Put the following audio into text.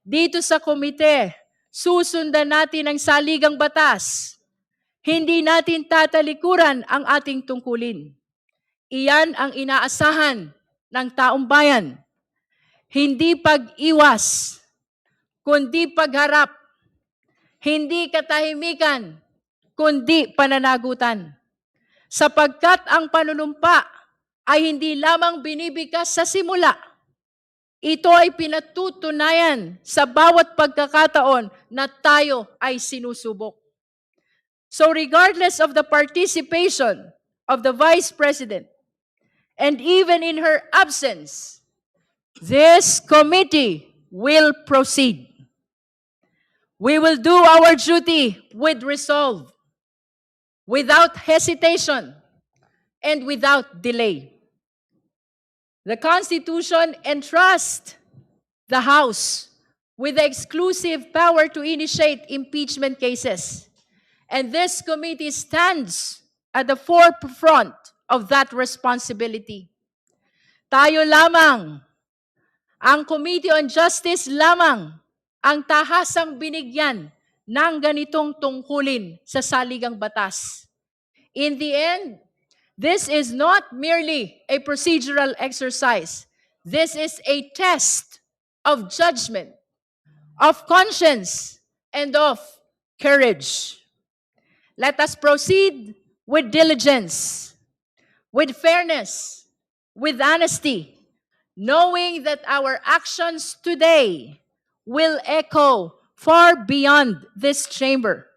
Dito sa komite, susundan natin ang saligang batas. Hindi natin tatalikuran ang ating tungkulin. Iyan ang inaasahan ng taong bayan. Hindi pag-iwas, kundi pagharap. Hindi katahimikan, kundi pananagutan. Sapagkat ang panunumpa ay hindi lamang binibigkas sa simula. Ito ay pinatutunayan sa bawat pagkakataon na tayo ay sinusubok. So regardless of the participation of the Vice President, and even in her absence, this committee will proceed. We will do our duty with resolve, without hesitation, and without delay. The Constitution entrusts the House with the exclusive power to initiate impeachment cases. And this committee stands at the forefront of that responsibility. Tayo lamang, ang Committee on Justice lamang, ang tahasang binigyan ng ganitong tungkulin sa saligang batas. In the end, this is not merely a procedural exercise. This is a test of judgment, of conscience, and of courage. Let us proceed with diligence, with fairness, with honesty, knowing that our actions today will echo far beyond this chamber.